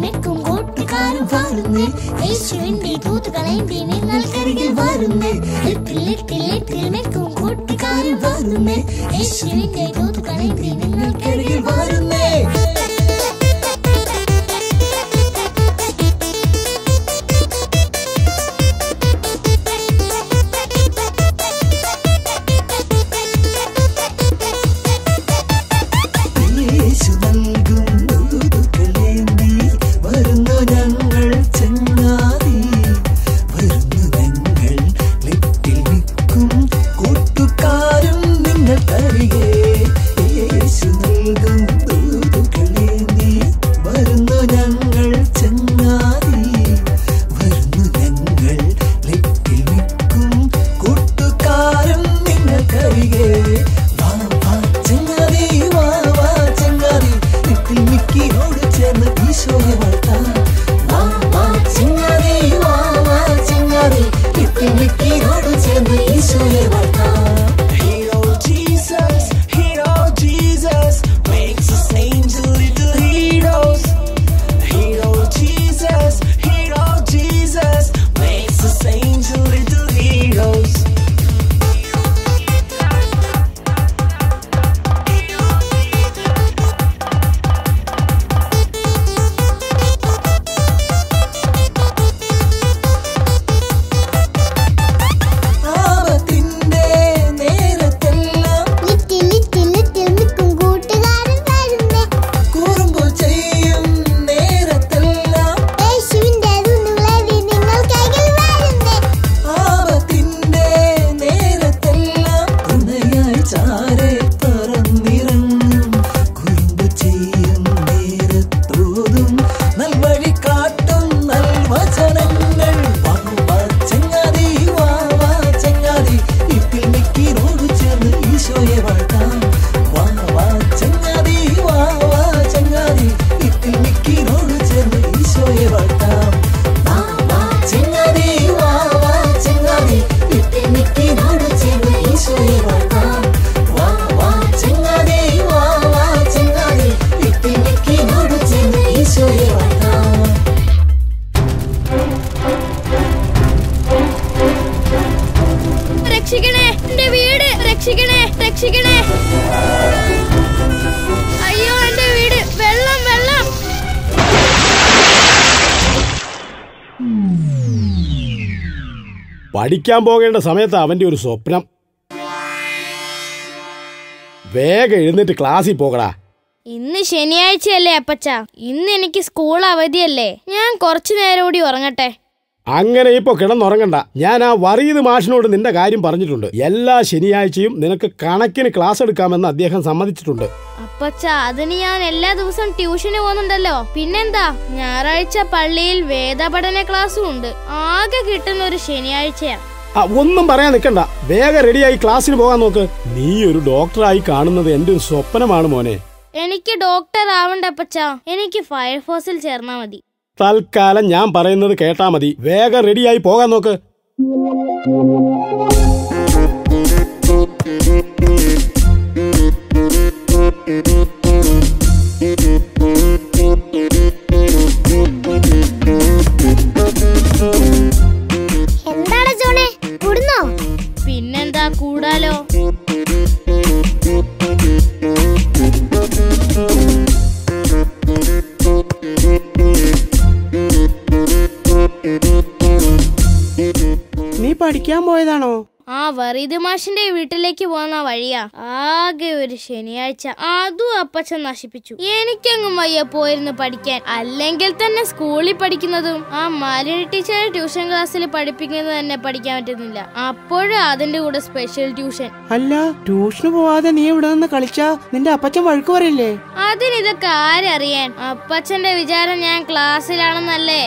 നിൽക്കും കൂട്ടുകാരും വരുന്നേ, യേശുവിന്റെ ദൂതുകളേന്തി നിങ്ങൾക്കരികിൽ വരുന്നേ. ലിറ്റിൽ നിൽക്കും കൂട്ടുകാരും വരുന്നേ, യേശുവിന്റെ ദൂതുകളേന്തി നിങ്ങൾക്കരികിൽ വരുന്നേ. അയ്യോ, എന്റെ വീട്! വെള്ളം വെള്ളം! പഠിക്കാൻ പോകേണ്ട സമയത്ത് അവന്റെ ഒരു സ്വപ്നം. വേഗം എഴുന്നേറ്റ് ക്ലാസ്സിൽ പോകടാ. ഇന്ന് ശനിയാഴ്ചയല്ലേ അപ്പച്ച? ഇന്ന് എനിക്ക് സ്കൂൾ അവധിയല്ലേ? ഞാൻ കുറച്ചു നേരം കൂടി ഉറങ്ങട്ടെ. അങ്ങനെ ഇപ്പൊ കിടന്നുറങ്ങണ്ട. ഞാൻ ആ വറീദ് മാഷിനോട് നിന്റെ കാര്യം പറഞ്ഞിട്ടുണ്ട്. എല്ലാ ശനിയാഴ്ചയും നിനക്ക് കണക്കിന് ക്ലാസ് എടുക്കാമെന്ന് അദ്ദേഹം സമ്മതിച്ചിട്ടുണ്ട്. അപ്പച്ച, അതിന് ഞാൻ എല്ലാ ദിവസവും ട്യൂഷന് പോകുന്നുണ്ടല്ലോ. പിന്നെന്താ, ഞായറാഴ്ച പള്ളിയിൽ വേദപഠന ക്ലാസ്സും ഉണ്ട്. ആകെ കിട്ടുന്ന ഒരു ശനിയാഴ്ചയാ. ഒന്നും പറയാൻ നിൽക്കണ്ട, വേഗം റെഡിയായി ക്ലാസ്സിന് പോകാൻ നോക്ക്. നീ ഒരു ഡോക്ടറായി കാണുന്നത് എന്റെ ഒരു സ്വപ്നമാണ് മോനെ. എനിക്ക് ഡോക്ടർ ആവണ്ട അപ്പച്ച, എനിക്ക് ഫയർഫോഴ്സിൽ ചേർന്നാ മതി. തൽക്കാലം ഞാൻ പറയുന്നത് കേട്ടാ മതി. വേഗം റെഡിയായി പോകാൻ നോക്ക്. എന്താണ് ജോണേ, കൂടുന്നോ? പിന്നെന്താ, കൂടാലോ. നീ പഠിക്കാൻ പോയതാണോ? ആ വറീദ് മാഷിന്റെ വീട്ടിലേക്ക് പോകുന്ന വഴിയാ. ആകെ ഒരു ശനിയാഴ്ച, അതും അപ്പച്ചൻ നശിപ്പിച്ചു. എനിക്കെങ്ങും വയ്യ പോയിരുന്നു പഠിക്കാൻ. അല്ലെങ്കിൽ തന്നെ സ്കൂളിൽ പഠിക്കുന്നതും ആ മാലിനി ടീച്ചറെ ട്യൂഷൻ ക്ലാസ്സിൽ പഠിപ്പിക്കുന്നത് തന്നെ പഠിക്കാൻ പറ്റുന്നില്ല. അപ്പോഴും അതിന്റെ കൂടെ സ്പെഷ്യൽ ട്യൂഷൻ. അല്ല, ട്യൂഷന് പോവാതെ നീ ഇവിടെ നിന്ന് കളിച്ചാ നിന്റെ അപ്പച്ചൻ വഴക്ക് പറയില്ലേ? അതിനിതൊക്കെ ആരറിയാൻ? അപ്പച്ചന്റെ വിചാരം ഞാൻ ക്ലാസ്സിലാണെന്നല്ലേ.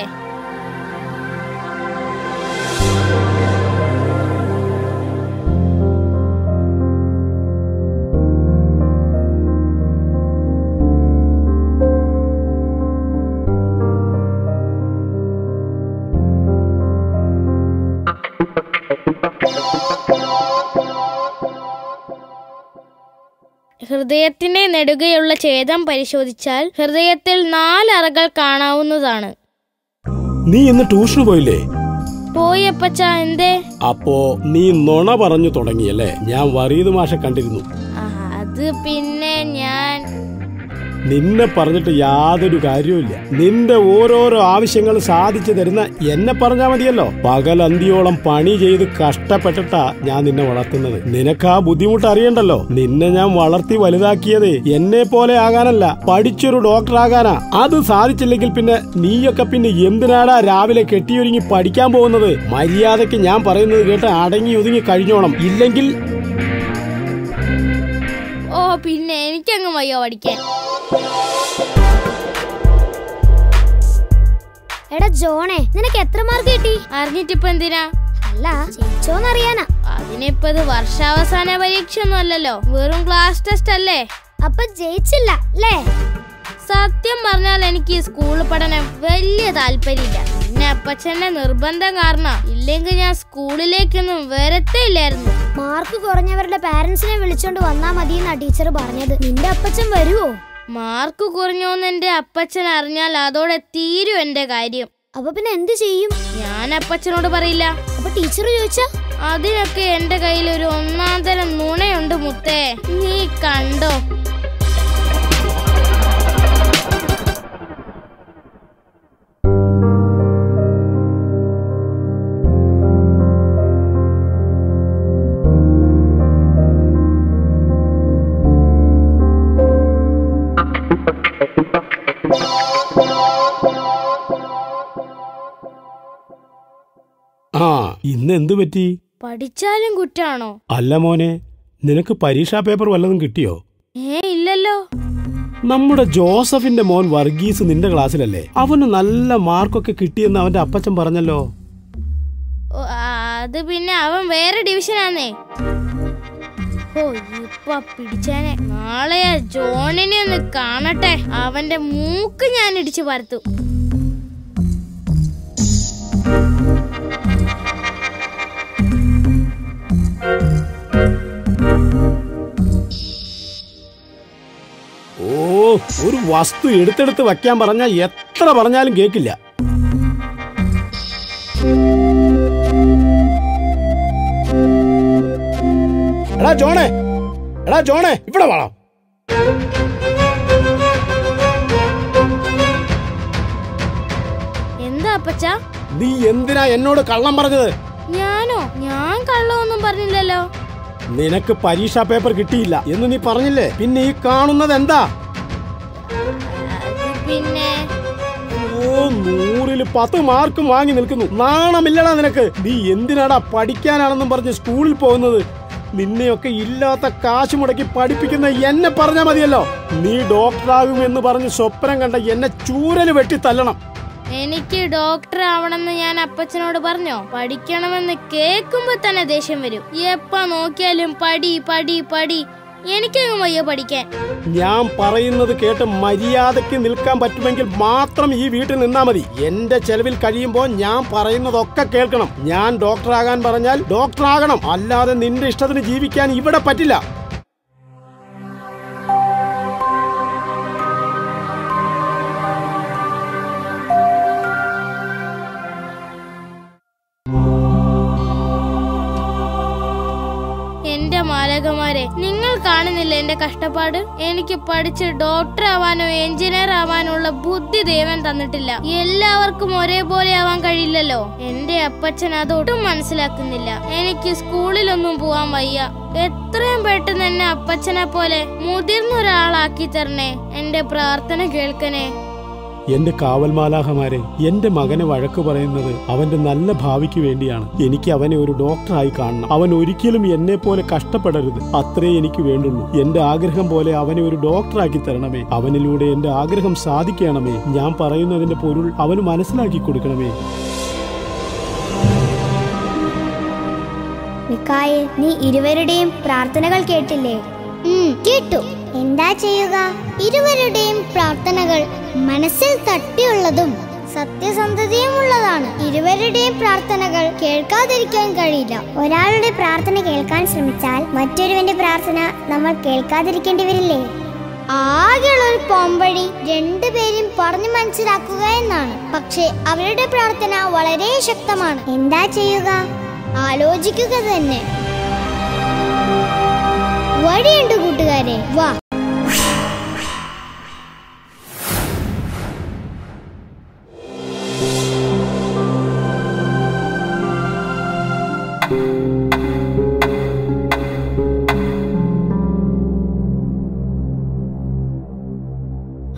ഹൃദയത്തിന്റെ നെടുകയുള്ള ഛേദം പരിശോധിച്ചാൽ ഹൃദയത്തിൽ 4 അറകൾ കാണാവുന്നതാണ്. നീ ഇന്ന് ട്യൂഷന് പോയില്ലേ? പോയി അപ്പച്ച. എന്തേ? അപ്പോ നീ നുണ പറഞ്ഞു തുടങ്ങിയല്ലേ? ഞാൻ വറീദ് മാഷെ കണ്ടിരുന്നു. അത് പിന്നെ ഞാൻ നിന്നെ പറഞ്ഞിട്ട് യാതൊരു കാര്യവുമില്ല. നിന്റെ ഓരോരോ ആവശ്യങ്ങൾ സാധിച്ചു തരുന്ന എന്നെ പറഞ്ഞാ മതിയല്ലോ. പകലന്തിയോളം പണി ചെയ്ത് കഷ്ടപ്പെട്ടിട്ടാ ഞാൻ നിന്നെ വളർത്തുന്നത്. നിനക്ക് ആ ബുദ്ധിമുട്ട് അറിയണ്ടല്ലോ. നിന്നെ ഞാൻ വളർത്തി വലുതാക്കിയത് എന്നെ പോലെ ആകാനല്ല, പഠിച്ചൊരു ഡോക്ടർ ആകാനാ. അത് സാധിച്ചില്ലെങ്കിൽ പിന്നെ നീയൊക്കെ പിന്നെ എന്തിനാടാ രാവിലെ കെട്ടിയൊരുങ്ങി പഠിക്കാൻ പോകുന്നത്? മര്യാദക്ക് ഞാൻ പറയുന്നത് കേട്ട് അടങ്ങി ഒതുങ്ങി കഴിഞ്ഞോണം. ഇല്ലെങ്കിൽ പിന്നെ എനിക്കങ്ങ് വയ്യോ പഠിക്കാൻ. എടാ ജോണേ, നിനക്ക് എത്ര മാർക്ക് കിട്ടി? അറിഞ്ഞിട്ടിപ്പോ എന്തിനാ? അല്ല, ജയിച്ചോന്നറിയാനാ. അതിനിപ്പോ ഇത് വർഷാവസാന പരീക്ഷ ഒന്നും അല്ലല്ലോ, വെറും ക്ലാസ് ടെസ്റ്റ് അല്ലേ. അപ്പൊ ജയിച്ചില്ല അല്ലേ? സത്യം പറഞ്ഞാൽ എനിക്ക് സ്കൂൾ പഠനം വലിയ താല്പര്യമില്ല. പിന്നെ അപ്പച്ചന്റെ നിർബന്ധം കാരണം. ഇല്ലെങ്കിൽ ഞാൻ സ്കൂളിലേക്കൊന്നും വരത്തേ ഇല്ലായിരുന്നു. മാർക്ക് കുറഞ്ഞവരുടെ പാരന്റ്സിനെ വിളിച്ചോണ്ട് വന്നാ മതിയെന്നാ ടീച്ചർ പറഞ്ഞത്. നിന്റെ അപ്പച്ചൻ വരുവോ? മാർക്ക് കുറഞ്ഞോന്ന് എന്റെ അപ്പച്ചൻ അറിഞ്ഞാൽ അതോടെ തീരും എന്റെ കാര്യം. അപ്പൊ പിന്നെ എന്ത് ചെയ്യും? ഞാൻ അപ്പച്ചനോട് പറയില്ല. അപ്പൊ ടീച്ചർ ചോദിച്ചാ? അതിനൊക്കെ എന്റെ കയ്യിൽ ഒരു 1-ാം തരം നുണയുണ്ട് മുത്തേ, നീ കണ്ടോ. ഇന്ന് എന്തു പറ്റി? പഠിച്ചാലും കുറ്റാണോ? അല്ല മോനെ, നിനക്ക് പരീക്ഷാ പേപ്പർ വല്ലതും കിട്ടിയോ? ഇല്ലല്ലോ. നമ്മുടെ ജോസഫിന്റെ മോൻ വർഗീസ് നിന്റെ ക്ലാസ്സിലല്ലേ? അവന് നല്ല മാർക്കൊക്കെ കിട്ടിയെന്ന് അവന്റെ അപ്പച്ചൻ പറഞ്ഞല്ലോ. അത് പിന്നെ അവൻ വേറെ ഡിവിഷനാന്നേ. ഇപ്പൊ പിടിച്ചാനെ. നാളെ ജോണിനെ ഒന്ന് കാണട്ടെ. അവന്റെ മൂക്ക് ഞാൻ ഇടിച്ചു പരത്തു. ഒരു വസ്തു എടുത്തെടുത്ത് വെക്കാൻ പറഞ്ഞാൽ എത്ര പറഞ്ഞാലും കേക്കില്ല. എടാ ജോണേ, എടാ ജോണേ, ഇവിടെ വാടാ. എന്താ അപ്പച്ച? നീ എന്തിനാ എന്നോട് കള്ളം പറഞ്ഞത്? ഞാനോ? ഞാൻ കള്ളമൊന്നും പറഞ്ഞില്ലല്ലോ. നിനക്ക് പരീക്ഷാ പേപ്പർ കിട്ടിയില്ല എന്ന് നീ പറഞ്ഞില്ലേ? പിന്നെ ഈ കാണുന്നത് എന്താ? പിന്നെ 100-ൽ 10 മാർക്കും വാങ്ങി നിൽക്കുന്നു. നാണമില്ലടാ നിനക്ക്? നീ എന്തിനാടാ പഠിക്കാനാണെന്നും പറഞ്ഞ് സ്കൂളിൽ പോകുന്നത്? നിന്നെയൊക്കെ ഇല്ലാത്ത കാശ് മുടക്കി പഠിപ്പിക്കുന്ന എന്നെ പറഞ്ഞാ മതിയല്ലോ. നീ ഡോക്ടറാകും എന്ന് പറഞ്ഞ് സ്വപ്നം കണ്ട എന്നെ ചൂരല് വെട്ടി തല്ലണം. എനിക്ക് ഡോക്ടർ ആവണമെന്ന് ഞാൻ അപ്പച്ചനോട് പറഞ്ഞോ? പഠിക്കണമെന്ന് കേൾക്കുമ്പോ തന്നെ ദേഷ്യം വരും. എപ്പ നോക്കിയാലും പടി പടി പടി. എനിക്കങ്ങ് വയ്യ പഠിക്കാൻ. ഞാൻ പറയുന്നത് കേട്ട് മര്യാദയ്ക്ക് നിൽക്കാൻ പറ്റുമെങ്കിൽ മാത്രം ഈ വീട്ടിൽ നിന്നാ മതി. എന്റെ ചെലവിൽ കഴിയുമ്പോൾ ഞാൻ പറയുന്നതൊക്കെ കേൾക്കണം. ഞാൻ ഡോക്ടറാകാൻ പറഞ്ഞാൽ ഡോക്ടറാകണം, അല്ലാതെ നിന്റെ ഇഷ്ടത്തിന് ജീവിക്കാൻ ഇവിടെ പറ്റില്ല. എന്റെ മാലകമാരെ, നിങ്ങൾ കാണുന്നില്ല എന്റെ കഷ്ടപ്പാട്? എനിക്ക് പഠിച്ച് ഡോക്ടർ ആവാനോ എഞ്ചിനീയർ ആവാനുള്ള ബുദ്ധി ദൈവം തന്നിട്ടില്ല. എല്ലാവർക്കും ഒരേപോലെ ആവാൻ കഴിയില്ലല്ലോ. എന്റെ അപ്പച്ചൻ അതൊട്ടും മനസ്സിലാക്കുന്നില്ല. എനിക്ക് സ്കൂളിലൊന്നും പോവാൻ വയ്യ. എത്രയും പെട്ടെന്ന് എന്നെ അപ്പച്ചനെ പോലെ മുതിർന്ന ഒരാളാക്കി തരണേ. എന്റെ പ്രാർത്ഥന കേൾക്കണേ. എന്റെ കാവൽമാലാഹമാരെ, എന്റെ മകനെ വഴക്ക് പറയുന്നത് അവന്റെ നല്ല ഭാവിക്ക് വേണ്ടിയാണ്. എനിക്ക് അവനെ ഒരു ഡോക്ടറായി കാണണം. അവൻ ഒരിക്കലും എന്നെ പോലെ കഷ്ടപ്പെടരുത്. അത്രേ എനിക്ക് വേണ്ടുള്ളൂ. എന്റെ ആഗ്രഹം പോലെ അവനെ ഒരു ഡോക്ടറാക്കി തരണമേ. അവനിലൂടെ എന്റെ ആഗ്രഹം സാധിക്കണമേ. ഞാൻ പറയുന്നതിന്റെ പൊരുൾ അവന് മനസ്സിലാക്കി കൊടുക്കണമേ. മിക്കായെ, നീ ഇരുവരുടെയും പ്രാർത്ഥനകൾ കേട്ടില്ലേ? കേട്ടു. എന്താ ചെയ്യുക? ഇരുവരുടെയും പ്രാർത്ഥനകൾ മനസ്സിൽ തട്ടിയുള്ളതും സത്യസന്ധതയുമുള്ളതാണ്. ഇരുവരുടെയും പ്രാർത്ഥനകൾ കേൾക്കാതിരിക്കാൻ കഴിയില്ല. ഒരാളുടെ പ്രാർത്ഥന കേൾക്കാൻ ശ്രമിച്ചാൽ മറ്റൊരുവന്റെ പ്രാർത്ഥന നമ്മൾ കേൾക്കാതിരിക്കേണ്ടി വരില്ലേ? ആകെയുള്ള ഒരു പോംവഴി രണ്ടുപേരും പറഞ്ഞു മനസ്സിലാക്കുക എന്നാണ്. പക്ഷെ അവരുടെ പ്രാർത്ഥന വളരെ ശക്തമാണ്. എന്താ ചെയ്യുക? ആലോചിക്കുക തന്നെ. വഴിയുണ്ട് കൂട്ടുകാരെ, വാ.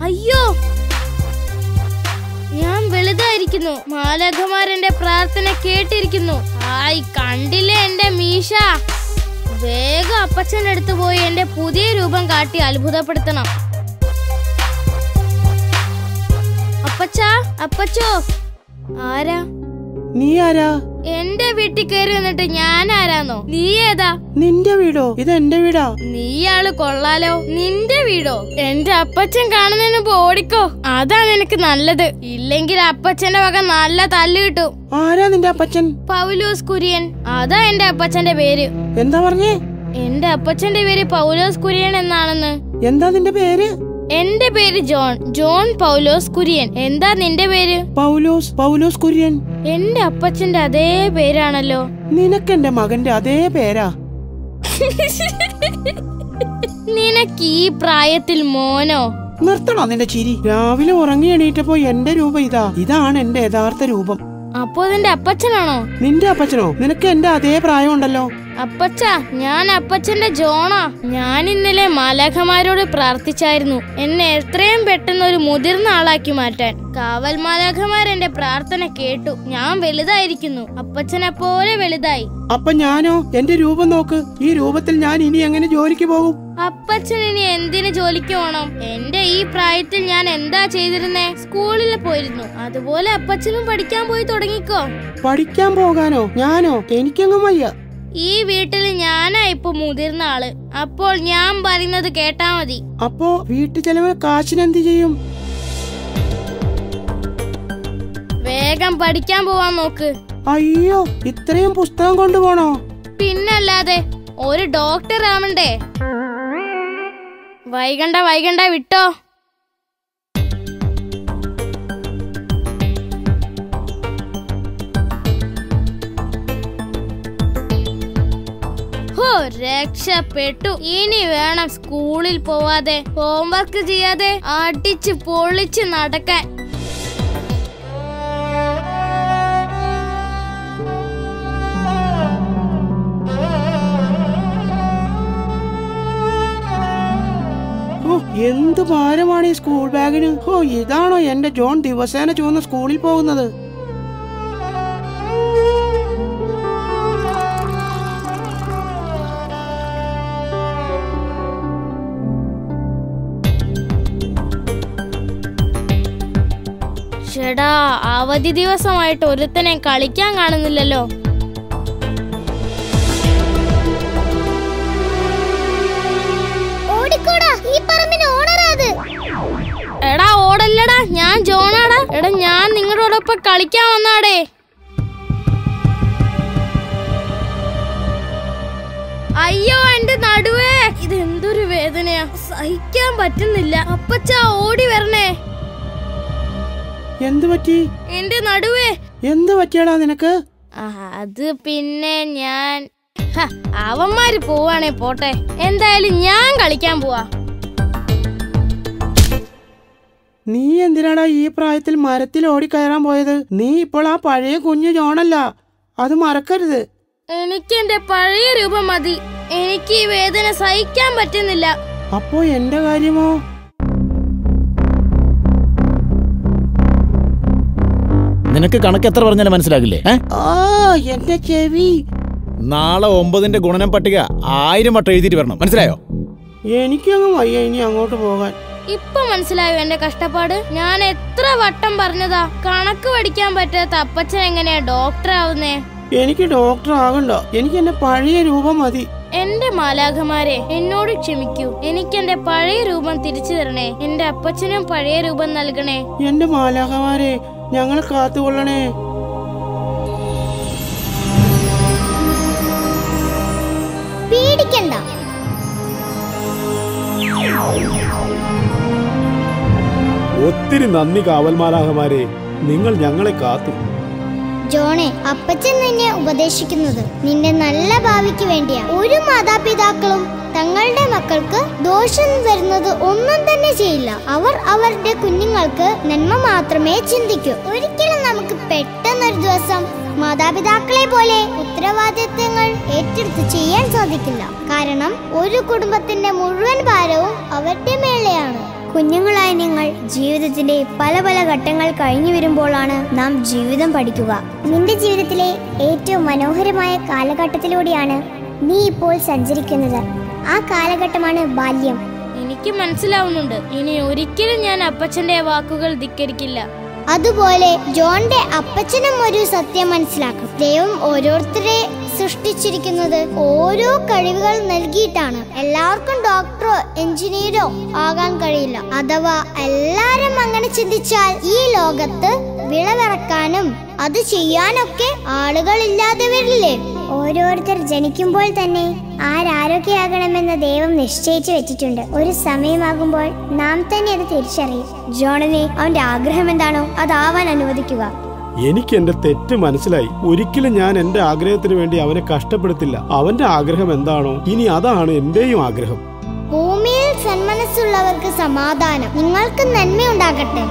അയ്യോ, ഞാൻ വലുതായിരിക്കുന്നു. മാലാഖമാരെന്റെ പ്രാർത്ഥന കേട്ടിരിക്കുന്നു. ആയി കണ്ടില്ലേ എന്റെ മീശ? വേഗം അപ്പച്ചന്റെ അടുത്ത് പോയി എന്റെ പുതിയ രൂപം കാട്ടി അത്ഭുതപ്പെടുത്തണം. അപ്പച്ചാ, അപ്പച്ചോ. ആരാ? നീ ആരാ? എന്റെ വീട്ടിൽ കയറി വന്നിട്ട് ഞാൻ ആരാന്നോ? നീ ഏതാ? നിന്റെ വീടോ? ഇത് എന്റെ വീടാ. നീയാള് കൊള്ളാലോ. നിന്റെ വീടോ? എന്റെ അപ്പച്ചൻ കാണുന്നതിന് മുമ്പ് ഓടിക്കോ. അതാ നിനക്ക് നല്ലത്. ഇല്ലെങ്കിൽ അപ്പച്ചന്റെ വക നല്ല തല്ല് കിട്ടും. ആരാ നിന്റെ അപ്പച്ചൻ? പൗലോസ് കുര്യൻ. അതാ എന്റെ അപ്പച്ചന്റെ പേര്. എന്താ പറഞ്ഞേ? എന്റെ അപ്പച്ചന്റെ പേര് പൗലോസ് കുര്യൻ എന്നാണെന്ന്. എന്താ നിന്റെ പേര്? എന്റെ പേര് ജോൺ. ജോൺ പൗലോസ് കുര്യൻ. എന്താ നിന്റെ പേര്? പൗലോസ്. പൗലോസ് കുര്യൻ. എന്റെ അപ്പച്ചന്റെ അതേ പേരാണല്ലോ. നിനക്ക് എന്റെ മകന്റെ അതേ പേരാ. നിനക്ക് ഈ പ്രായത്തിൽ മോനോ? നിർത്തണോ നിന്റെ ചിരി? രാവിലെ ഉറങ്ങി എണീറ്റപ്പോ എന്റെ രൂപം ഇതാണ് എന്റെ യഥാർത്ഥ രൂപം. അപ്പോ നിന്റെ അപ്പച്ചനാണോ? നിന്റെ അപ്പച്ചനോ? നിനക്ക് എന്റെ അതേ പ്രായം ഉണ്ടല്ലോ. അപ്പച്ച, ഞാൻ അപ്പച്ചന്റെ ജോണാ. ഞാൻ ഇന്നലെ മാലാഖമാരോട് പ്രാർത്ഥിച്ചായിരുന്നു എന്നെ എത്രയും പെട്ടെന്ന് ഒരു മുതിർന്ന ആളാക്കി മാറ്റാൻ. കാവൽ മാലാഖമാരെന്റെ പ്രാർത്ഥന കേട്ടു. ഞാൻ വലുതായിരിക്കുന്നു. അപ്പച്ചനെ പോലെ വലുതായി. അപ്പൊ ഞാനോ? എന്റെ രൂപം നോക്ക്. ഈ രൂപത്തിൽ ഞാൻ ഇനി എങ്ങനെ ജോലിക്ക് പോകും? അപ്പച്ചൻ ഇനി എന്തിനു ജോലിക്ക് പോണം? എന്റെ ഈ പ്രായത്തിൽ ഞാൻ എന്താ ചെയ്തിരുന്നേ? സ്കൂളിൽ പോയിരുന്നു. അതുപോലെ അപ്പച്ചനും പഠിക്കാൻ പോയി തുടങ്ങിക്കോ. പഠിക്കാൻ പോകാനോ? ഞാനോ? എനിക്കെങ്ങും വയ്യ. ഈ വീട്ടിൽ ഞാനാ ഇപ്പൊ മുതിർന്ന ആള്. അപ്പോൾ ഞാൻ പറയുന്നത് കേട്ടാ മതി. അപ്പോ വീട്ടു ചെലവ് കാശിനെന്ത് ചെയ്യും? വേഗം പഠിക്കാൻ പോവാൻ നോക്ക്. അയ്യോ, ഇത്രയും പുസ്തകം കൊണ്ടുപോണോ? പിന്നല്ലാതെ, ഒരു ഡോക്ടർ ആവണ്ടേ? വൈകണ്ട വിട്ടോ. രക്ഷപ്പെട്ടു. ഇനി വേണം സ്കൂളിൽ പോവാതെ ഹോംവർക്ക് ചെയ്യാതെ അടിച്ച് പൊളിച്ച് നടക്കാൻ. എന്ത് ഭാരമാണ് ഈ സ്കൂൾ ബാഗിന്. ഇതാണോ എന്റെ ജോൺ ദിവസേന ചുവന്ന സ്കൂളിൽ പോകുന്നത്? ചേടാ, അവധി ദിവസമായിട്ട് ഒരുത്തനെ കളിക്കാൻ കാണുന്നില്ലല്ലോ. എടാ ഓടല്ലടാ, ഞാൻ ജോണാടാ. എടാ, ഞാൻ നിങ്ങളോടൊപ്പം കളിക്കാൻ വന്നാടേ. അയ്യോ, എന്റെ നടുവേ. ഇതെന്തൊരു വേദനയാ, സഹിക്കാൻ പറ്റുന്നില്ല. അപ്പച്ച, ഓടി വരണേ. എന്ത് പറ്റി? എന്റെ നടുവേ. എന്ത് പറ്റിയടാ നിനക്ക്? അത് പിന്നെ ഞാൻ അവന്മാര് പോവാണേ പോട്ടെ. എന്തായാലും ഞാൻ കളിക്കാൻ പോവാ. നീ എന്തിനാടാ ഈ പ്രായത്തിൽ മരത്തിൽ ഓടിക്കയറാൻ പോയത്? നീ ഇപ്പോൾ ആ പഴയ കുഞ്ഞു ജോണല്ല, അത് മറക്കരുത്. എനിക്ക് എന്റെ പഴയ രൂപം മതി. എനിക്ക് ഈ വേദന സഹിക്കാൻ പറ്റുന്നില്ല. അപ്പോ എന്റെ കാര്യമോ? നിനക്ക് കണക്ക് എത്ര പറഞ്ഞാലും മനസ്സിലാകില്ലേ? എന്റെ ചെവി. നാളെ 9ന്റെ ഗുണനം പട്ടിക 1000 വട്ടം എഴുതിയിട്ട് വരണം, മനസ്സിലായോ? എനിക്കങ്ങ് വയ്യ ഇനി അങ്ങോട്ട് പോകാൻ. ഇപ്പൊ മനസ്സിലായോ എന്റെ കഷ്ടപ്പാട്? ഞാൻ എത്ര വട്ടം പറഞ്ഞതാ കണക്ക് പഠിക്കാൻ പറ്റാത്ത അപ്പച്ചൻ എങ്ങനെയാ ഡോക്ടർ ആവുന്നേ? എനിക്ക് ഡോക്ടർ ആകണ്ട, എനിക്ക് എന്റെ പഴയ രൂപം മതി. എന്റെ മാലാഖമാരെ, എന്നോട് ക്ഷമിക്കൂ. എനിക്ക് എന്റെ പഴയ രൂപം തിരിച്ചു തരണേ. എന്റെ അപ്പച്ചനും പഴയ രൂപം നൽകണേ. എന്റെ മാലാഖമാരെ, ഞങ്ങളെ കാത്തുകൊള്ളണേ. പേടിക്കണ്ട. ഒത്തിരി നന്ദി കാവൽമാലാഹമാരെ, നിങ്ങൾ ഞങ്ങളെ കാത്തു. ജോണെ, അപ്പച്ചൻ നിന്നെ ഉപദേശിക്കുന്നത് നിന്റെ നല്ല ഭാവിക്ക് വേണ്ടിയാ. ഒരു മാതാപിതാക്കളും തങ്ങളുടെ മക്കൾക്ക് ദോഷം വരുന്നത് ഒന്നും തന്നെ ചെയ്യില്ല. അവർ അവരുടെ കുഞ്ഞുങ്ങൾക്ക് നന്മ മാത്രമേ ചിന്തിക്കൂ. ഒരിക്കലും നമുക്ക് പെട്ടെന്നൊരു ദിവസം മാതാപിതാക്കളെ പോലെ ഉത്തരവാദിത്തങ്ങൾ ഏറ്റെടുത്ത് ചെയ്യാൻ സാധിക്കില്ല. കാരണം ഒരു കുടുംബത്തിന്റെ മുഴുവൻ ഭാരവും അവരുടെ മേലെയാണ്. കുഞ്ഞുങ്ങളായ നിങ്ങൾ ജീവിതത്തിന്റെ പല പല ഘട്ടങ്ങൾ കഴിഞ്ഞു വരുമ്പോഴാണ് നാം ജീവിതം പഠിക്കുക. നിന്റെ ജീവിതത്തിലെ ഏറ്റവും മനോഹരമായ കാലഘട്ടത്തിലൂടെയാണ് നീ ഇപ്പോൾ സഞ്ചരിക്കുന്നത്. ആ കാലഘട്ടമാണ് ബാല്യം. എനിക്ക് മനസ്സിലാവുന്നുണ്ട്. ഇനി ഒരിക്കലും ഞാൻ അപ്പച്ചന്റെ വാക്കുകൾ ധിക്കരിക്കില്ല. അതുപോലെ ജോണിന്റെ അപ്പച്ചനും ഒരു സത്യം മനസ്സിലാക്കും. ദൈവം ഓരോരുത്തരെ സൃഷ്ടിച്ചിരിക്കുന്നത് ഓരോ കഴിവുകൾ നൽകിയിട്ടാണ്. എല്ലാവർക്കും ഡോക്ടറോ എഞ്ചിനീയറോ ആകാൻ കഴിയില്ല. അഥവാ എല്ലാരും അങ്ങനെ ചിന്തിച്ചാൽ ഈ ലോകത്ത് വിളവിറക്കാനും അത് ചെയ്യാനൊക്കെ ആളുകൾ ഇല്ലാതെ വരില്ലേ? ഓരോരുത്തർ ജനിക്കുമ്പോൾ തന്നെ ആരാരൊക്കെയാകണമെന്ന് ദൈവം നിശ്ചയിച്ചു വെച്ചിട്ടുണ്ട്. ഒരു സമയമാകുമ്പോൾ നാം തന്നെ അത് തിരിച്ചറിയും. ജോണിനെ അവന്റെ ആഗ്രഹം എന്താണോ അതാവാൻ അനുവദിക്കുക. എനിക്ക് എന്റെ തെറ്റ് മനസ്സിലായി. ഒരിക്കലും ഞാൻ എന്റെ ആഗ്രഹത്തിന് വേണ്ടി അവനെ കഷ്ടപ്പെടുത്തില്ല. അവന്റെ ആഗ്രഹം എന്താണോ ഇനി അതാണ് എന്റെയും ആഗ്രഹം. ഭൂമിയിൽ സന്മനസ്സുള്ളവർക്ക് സമാധാനം. നിങ്ങൾക്ക് നന്മയുണ്ടാകട്ടെ.